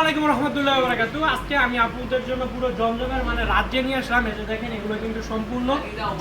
আলাইকুম রহমতুল্লাহ বারাকাতু। আজকে আমি আপনাদের জন্য পুরো জমজমের মানে রাজ্যে নিয়ে আসলাম। এই যে দেখেন, এগুলো কিন্তু সম্পূর্ণ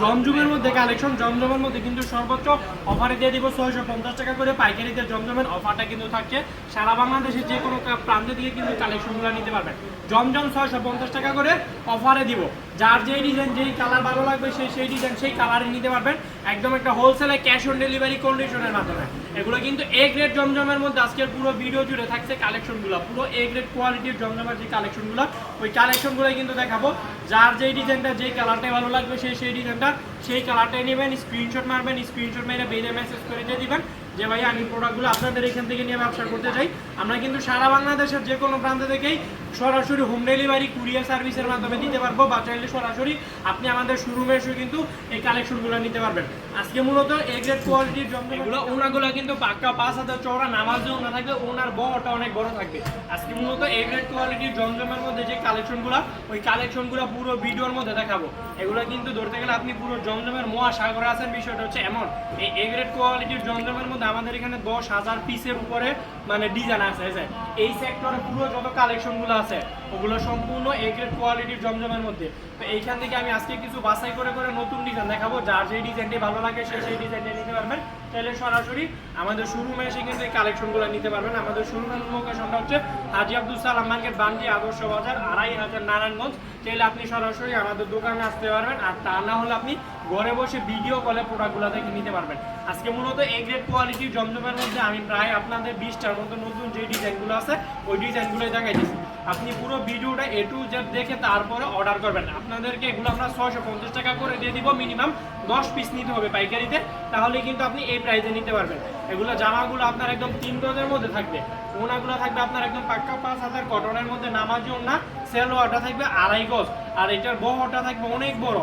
জমজমের মধ্যে কালেকশন। জমজমের মধ্যে কিন্তু সর্বোচ্চ অফারে দিয়ে দিব 650 টাকা করে পাইকারিতে। জমজমের অফারটা কিন্তু থাকছে সারা বাংলাদেশের যে কোনো প্রান্তে দিয়ে কিন্তু কালেকশনগুলো নিতে পারবেন। জমজম 650 টাকা করে অফারে দিব। যার যেই ডিজাইন যেই কালার ভালো লাগবে সেই ডিজাইন সেই কালারে নিতে পারবেন। একদম একটা হোলসেলে ক্যাশ অন ডেলিভারি কন্ডিশনের মাধ্যমে। এগুলো কিন্তু এ গ্রেড জমজমের মধ্যে আজকের পুরো ভিডিও জুড়ে থাকছে কালেকশনগুলো। পুরো এ গ্রেড কোয়ালিটির জমজমের যে কালেকশনগুলো, ওই কালেকশনগুলোই কিন্তু দেখাবো। যার যেই ডিজাইনটা যেই কালারটাই ভালো লাগবে সেই ডিজাইনটা সেই কালারটাই নেবেন। স্ক্রিনশট মারবেন, স্ক্রিনশট মেরে বেজে মেসেজ করে দিয়ে দিবেন যে ভাই আমি প্রোডাক্টগুলো আপনাদের এখান থেকে নিয়ে ব্যবসা করতে চাই। আমরা কিন্তু সারা বাংলাদেশের যে কোনো প্রান্ত থেকেই সরাসরি হোম ডেলিভারি কুরিয়ার সার্ভিসের মাধ্যমে দিতে পারবো, বা চাইলে সরাসরি আপনি আমাদের শোরুমে এসে কিন্তু এই কালেকশনগুলো নিতে পারবেন। আজকে মূলত এ গ্রেড কোয়ালিটির জমজমগুলো ওনাগুলো কিন্তু পাক্কা 5,000 চওড়া নামাজে ওনা থাকবে, ওনার বহরটা অনেক বড় থাকবে। আজকে মূলত এ গ্রেড কোয়ালিটির জমজমের মধ্যে যে কালেকশনগুলো, ওই কালেকশনগুলো পুরো ভিডিওর মধ্যে দেখাবো। এগুলো কিন্তু ধরতে গেলে আপনি পুরো জমজমের মহাসাগরে আছেন। বিষয়টা হচ্ছে এমন, এই এ গ্রেড কোয়ালিটির জমজমের মধ্যে আমাদের এখানে 10,000 পিসের উপরে মানে ডিজাইন আছে। এই সেক্টরে পুরো যত কালেকশনগুলো আছে ওগুলো সম্পূর্ণ এ গ্রেড কোয়ালিটির জমজমের মধ্যে। তো এইখান থেকে আমি আজকে কিছু বাছাই করে করে নতুন ডিজাইন দেখাবো। যার যেই ডিজাইনটি ভালো লাগে সেই ডিজাইনটা নিতে পারবেন। তাহলে সরাসরি আমাদের শোরুমে এসে কিন্তু এই কালেকশনগুলো নিতে পারবেন। আমাদের শোরুমের লোকেশনটা হচ্ছে হাজী আব্দুল সালাম মার্কেট, বান্ডি আদর্শ বাজার, 2,500 নারায়ণগঞ্জ। চাইলে আপনি সরাসরি আমাদের দোকানে আসতে পারবেন, আর তা না হলে আপনি ঘরে বসে ভিডিও কলে প্রোডাক্টগুলো দেখে নিতে পারবেন। আজকে মূলত এ গ্রেড কোয়ালিটির জমজমের মধ্যে আমি প্রায় আপনাদের 20টার মতো নতুন যে ডিজাইনগুলো আছে ওই ডিজাইনগুলোই দেখাই দিচ্ছি। আপনি পুরো ভিডিওটা A to Z দেখে তারপরে অর্ডার করবেন। আপনাদেরকে এগুলো আমরা 650 টাকা করে দিয়ে দিব। মিনিমাম 10 পিস নিতে হবে পাইকারিতে, তাহলে কিন্তু আপনি এই প্রাইসে নিতে পারবেন। এগুলো জামাগুলো আপনার একদম 3 গজের মধ্যে থাকবে। ওনাগুলো থাকবে আপনার একদম পাক্কা 5,000 কটনের মধ্যে নামাজি ওনা। সেলোয়ারটা থাকবে 2.5 গজ, আর এটার বহরটা থাকবে অনেক বড়,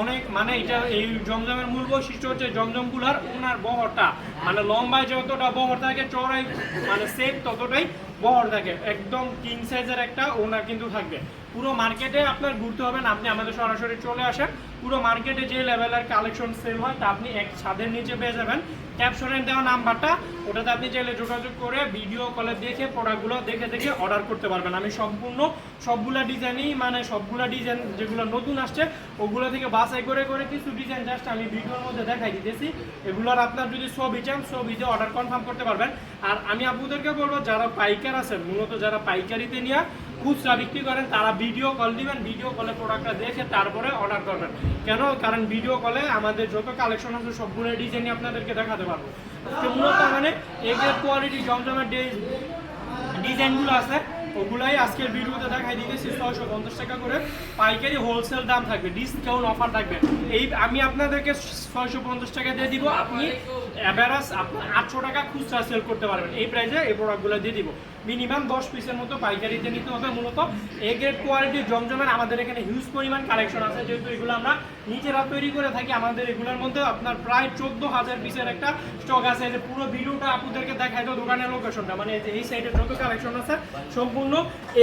অনেক মানে এটা এই জমজমের মূল বৈশিষ্ট্য হচ্ছে জমজমগুলার ওনার বহরটা মানে লম্বায় যতটা বহর থাকে চওড়াই মানে সেম ততটাই বহর থাকে। একদম কিং সাইজের একটা ওনা কিন্তু থাকবে। পুরো মার্কেটে আপনার ঘুরতে হবে না, আপনি আমাদের সরাসরি চলে আসেন। পুরো মার্কেটে যে লেভেলের কালেকশন সেল হয় তা আপনি এক ছাদের নিচে পেয়ে যাবেন। ক্যাপশনের দেওয়া নাম্বারটা, ওটাতে আপনি চাইলে যোগাযোগ করে ভিডিও কলে দেখে প্রোডাক্টগুলো দেখে অর্ডার করতে পারবেন। আমি সম্পূর্ণ সবগুলা ডিজাইনই মানে সবগুলা ডিজাইন যেগুলো নতুন আসছে ওগুলো থেকে বাছাই করে করে কিছু ডিজাইন জাস্ট আমি ভিডিওর মধ্যে দেখাই দিতেছি। এগুলোর আপনার যদি ছবি চান ছবিতে অর্ডার কনফার্ম করতে পারবেন। আর আমি আপনাদেরকে বলবো, যারা পাইকার আছেন, মূলত যারা পাইকারিতে নিয়ে খুচরা বিক্রি করেন, তারা ভিডিও কল দিবেন। ভিডিও কলে প্রোডাক্টটা দেখে তারপরে অর্ডার করবেন। কেন? কারণ ভিডিও কলে আমাদের যত কালেকশন আছে সবগুলো ডিজাইনই আপনাদেরকে দেখাতে পারবো। মূলত মানে এ গ্রেড কোয়ালিটি জমজমের ডিজাইনগুলো আছে ওগুলাই আজকের ভিডিওতে দেখাই দিতেছি। 650 টাকা করে পাইকারি হোলসেল দাম থাকবে, ডিসকাউন্ট অফার থাকবে। এই আমি আপনাদেরকে 650 টাকা দিয়ে দিব। আপনি অ্যাভারেজ আপনার 800 টাকা খুচরা সেল করতে পারবেন। এই প্রাইসে এই প্রোডাক্টগুলো দিয়ে দিব। মিনিমাম 10 পিসের মতো পাইকারিতে নিতে হবে। মূলত এ গ্রেড কোয়ালিটির জমজমের আমাদের এখানে হিউজ পরিমাণ কালেকশন আছে। যেহেতু এগুলো আমরা নিজেরা তৈরি করে থাকি, আমাদের এগুলোর মধ্যে আপনার প্রায় 14,000 পিসের একটা স্টক আছে। যে পুরো ভিডিওটা আপনাদেরকে দেখাই তো দোকানের লোকেশনটা, মানে এই সাইডে যত কালেকশন আছে সম্পূর্ণ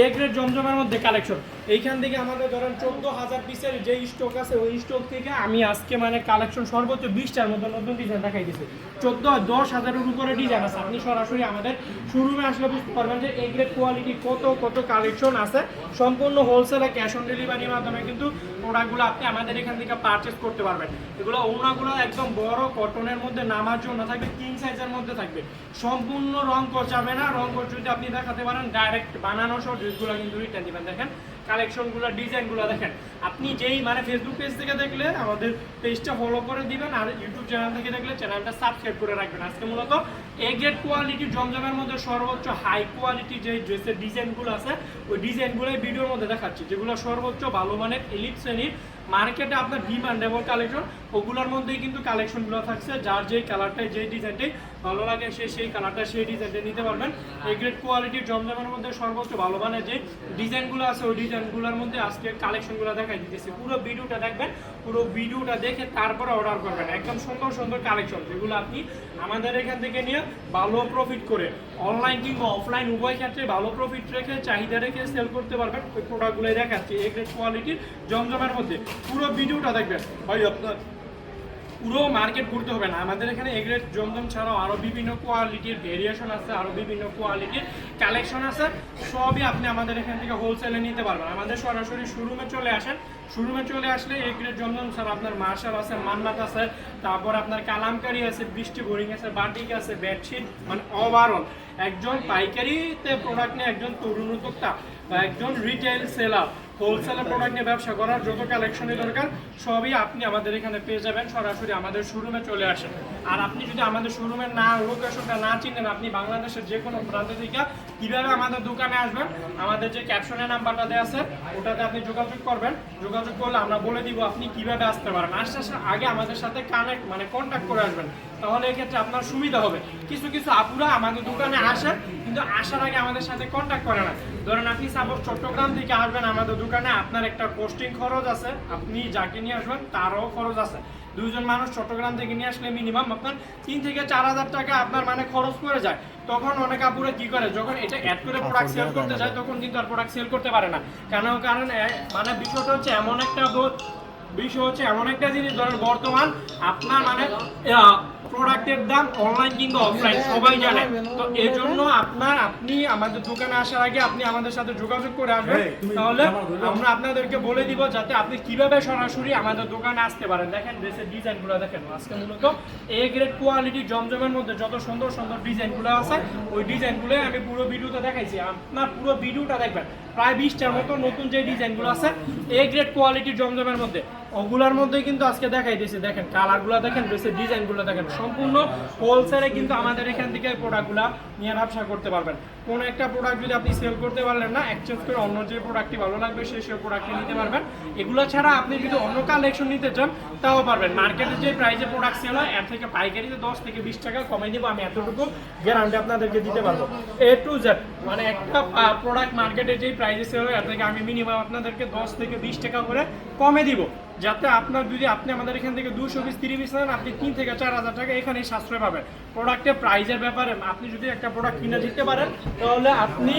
এ গ্রেড জমজমের মধ্যে কালেকশন। এইখান থেকে আমাদের ধরেন 14,000 পিসের যে স্টক আছে ওই স্টক থেকে আমি আজকে মানে কালেকশন সর্বোচ্চ 20টার মতো নতুন ডিজাইন দেখাই দিচ্ছি। 10,000-10,000-এর উপরে ডিজাইন আছে। আপনি সরাসরি আমাদের শোরুমে আসলে বুঝতে পারবেন যে এ গ্রেড কোয়ালিটি কত কালেকশন আছে। সম্পূর্ণ হোলসেলে ক্যাশ অন ডেলিভারির মাধ্যমে কিন্তু প্রোডাক্টগুলো আপনি আমাদের এখান থেকে পারচেস করতে পারবেন। এগুলো ওনাগুলো একদম বড় কটনের মধ্যে নামার জন্য থাকবে, কিং সাইজের মধ্যে থাকবে। সম্পূর্ণ রং কষাবে না। রং কষ যদি আপনি দেখাতে পারেন ডাইরেক্ট বানানো সহ ড্রেসগুলো কিন্তু রিটার্ন দিবেন। দেখেন কালেকশনগুলো, ডিজাইনগুলো দেখেন। আপনি যেই মানে ফেসবুক পেজ থেকে দেখলে আমাদের পেজটা ফলো করে দিবেন, আর ইউটিউব চ্যানেল থেকে দেখলে চ্যানেলটা সাবস্ক্রাইব করে রাখবেন। আজকে মূলত এ গ্রেড কোয়ালিটির জমজমের মধ্যে সর্বোচ্চ হাই কোয়ালিটি যে ড্রেসের ডিজাইনগুলো আছে ওই ডিজাইনগুলোই ভিডিওর মধ্যে দেখাচ্ছি, যেগুলো সর্বোচ্চ ভালো মানের এলিট শ্রেণীর মার্কেটে আপনার ডিমান্ডেবল কালেকশন। ওগুলোর মধ্যেই কিন্তু কালেকশনগুলো থাকছে। যার যেই কালারটাই যেই ডিজাইনটাই ভালো লাগে সেই কালারটা সেই ডিজাইনটা নিতে পারবেন। এ গ্রেড কোয়ালিটির জমজমের মধ্যে সর্বোচ্চ ভালো মানের যে ডিজাইনগুলো আছে ওই ডিজাইনগুলোর মধ্যে আজকে কালেকশনগুলো দেখাই দিতেছি। পুরো ভিডিওটা দেখবেন, পুরো ভিডিওটা দেখে তারপরে অর্ডার করবেন। একদম সুন্দর সুন্দর কালেকশন, যেগুলো আপনি আমাদের এখান থেকে নিয়ে ভালো প্রফিট করে অনলাইন কিংবা অফলাইন উভয় ক্ষেত্রে ভালো প্রফিট রেখে চাহিদা রেখে সেল করতে পারবেন। ওই প্রোডাক্টগুলোই দেখাচ্ছি এ গ্রেড কোয়ালিটির জমজমের মধ্যে। পুরো ভিডিওটা দেখবেন ভাই, আপনার পুরো মার্কেট ঘুরতে হবে না। আমাদের এখানে এ গ্রেড জমজম ছাড়াও আরও বিভিন্ন কোয়ালিটির ভেরিয়েশন আছে, আরও বিভিন্ন কোয়ালিটির কালেকশন আছে সবই আপনি আমাদের এখান থেকে হোলসেলে নিতে পারবেন। আমাদের সরাসরি শোরুমে চলে আসেন, শোরুমে চলে আসলে এই গ্রেড জমজম স্যার আপনার মার্শাল আছে, মান্নাত আছে, তারপর আপনার কালামকারী আছে, বৃষ্টি বোরিং আছে, বাটিক আছে, বেডশিট, মানে ওভারঅল একজন পাইকারিতে প্রোডাক্ট নিয়ে একজন তরুণ উদ্যোক্তা বা একজন রিটেল সেলার হোলসেলের প্রোডাক্ট নিয়ে ব্যবসা করার যত কালেকশনই দরকার সবই আপনি আমাদের এখানে পেয়ে যাবেন। সরাসরি আমাদের শোরুমে চলে আসেন। আর আপনি যদি আমাদের শোরুমের লোকেশনটা না চিনেন, আপনি বাংলাদেশের যে কোনো প্রান্ত থেকে কীভাবে আমাদের দোকানে আসবেন, আমাদের যে ক্যাপশনে নাম্বারটা দেওয়া আছে ওটাতে আপনি যোগাযোগ করবেন। যোগাযোগ করলে আমরা বলে দিব আপনি কিভাবে আসতে পারেন। আসার আগে আমাদের সাথে কন্ট্যাক্ট করে আসবেন, তাহলে এক্ষেত্রে আপনার সুবিধা হবে। কিছু কিছু আপুরা আমাদের দোকানে আসেন কিন্তু আসার আগে আমাদের সাথে কন্ট্যাক্ট করে না। ধরেন আপনি সাপোজ চট্টগ্রাম থেকে আসবেন আমাদের দোকানে, আপনার একটা পোস্টিং খরচ আছে, আপনি যাকে নিয়ে আসবেন তারও খরচ আছে। দুইজন মানুষ চট্টগ্রাম থেকে নিয়ে আসলে মিনিমাম আপনার 3 থেকে 4,000 টাকা আপনার মানে খরচ পড়ে যায়। তখন অনেক আপুরা কি করে, যখন এটা অ্যাড করে প্রোডাক্ট সেল করতে যায় তখন কিন্তু আর প্রোডাক্ট সেল করতে পারে না। কারণ মানে বিষয়টা হচ্ছে এমন একটা জিনিস, ধরেন বর্তমান আপনার মানে প্রোডাক্টের দাম অনলাইন কিংবা অফলাইন সবাই জানে। তো এই জন্য আপনি আমাদের দোকানে আসার আগে আপনি আমাদের সাথে যোগাযোগ করে আসবেন, তাহলে আমরা আপনাদেরকে বলে দিব যাতে আপনি কিভাবে সরাসরি আমাদের দোকানে আসতে পারেন। দেখেন ড্রেসের ডিজাইনগুলো দেখেন, আজকে মূলত এ গ্রেড কোয়ালিটি জমজমের মধ্যে যত সুন্দর সুন্দর ডিজাইনগুলো আছে ওই ডিজাইনগুলো আমি পুরো ভিডিওতে দেখাইছি। আপনার পুরো ভিডিওটা দেখবেন, প্রায় 20টার মতো নতুন যে ডিজাইনগুলো আছে এ গ্রেড কোয়ালিটি জমজমের মধ্যে ওগুলার মধ্যে কিন্তু আজকে দেখাই দিয়েছি। দেখেন কালারগুলো দেখেন, ড্রেসের ডিজাইনগুলো দেখেন, সম্পূর্ণ হোলসেলে কিন্তু আমাদের এখান থেকে প্রোডাক্টগুলো নিয়ে ব্যবসা করতে পারবেন। কোনো একটা প্রোডাক্ট যদি আপনি সেল করতে পারলেন না, এক্সচেঞ্জ করে অন্য যে প্রোডাক্টটি ভালো লাগবে সেই প্রোডাক্টটি নিতে পারবেন। এগুলো ছাড়া আপনি যদি অন্য কালেকশন নিতে চান তাও পারবেন। মার্কেটে যে প্রাইসে প্রোডাক্ট সেল হয় এর থেকে পাইকারিতে 10 থেকে 20 টাকা কমে দিব, আমি এতটুকু গ্যারান্টি আপনাদেরকে দিতে পারবো। A to Z মানে একটা প্রোডাক্ট মার্কেটে যেই প্রাইসে সেল হয় এর থেকে আমি মিনিমাম আপনাদেরকে 10 থেকে 20 টাকা করে কমে দিব, যাতে যদি আপনি আমাদের এখান থেকে 200 পিস 30 পিস নেন আপনি 3 থেকে 4,000 টাকা এখানেই সাশ্রয় পাবেন। প্রোডাক্টের প্রাইসের ব্যাপারে আপনি যদি একটা প্রোডাক্ট কিনে দিতে পারেন তাহলে আপনি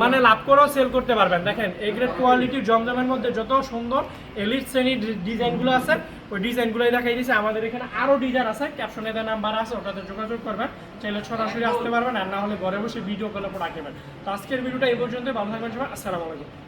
মানে লাভ করেও সেল করতে পারবেন। দেখেন এই গ্রেড কোয়ালিটির জমজমের মধ্যে যত সুন্দর এলিট শ্রেণীর ডিজাইনগুলো আছে ওই ডিজাইনগুলোই দেখাই দিয়েছে। আমাদের এখানে আরও ডিজাইন আছে, ক্যাপশনে দেওয়া নাম্বার আছে ওটাতে যোগাযোগ করবেন, চাইলে সরাসরি আসতে পারবেন, আর না হলে ঘরে বসে ভিডিও কলে প্রোডাক্ট নেবেন। তো আজকের ভিডিওটা এই পর্যন্ত, ভালো থাকবেন সবাই, আসসালামু আলাইকুম।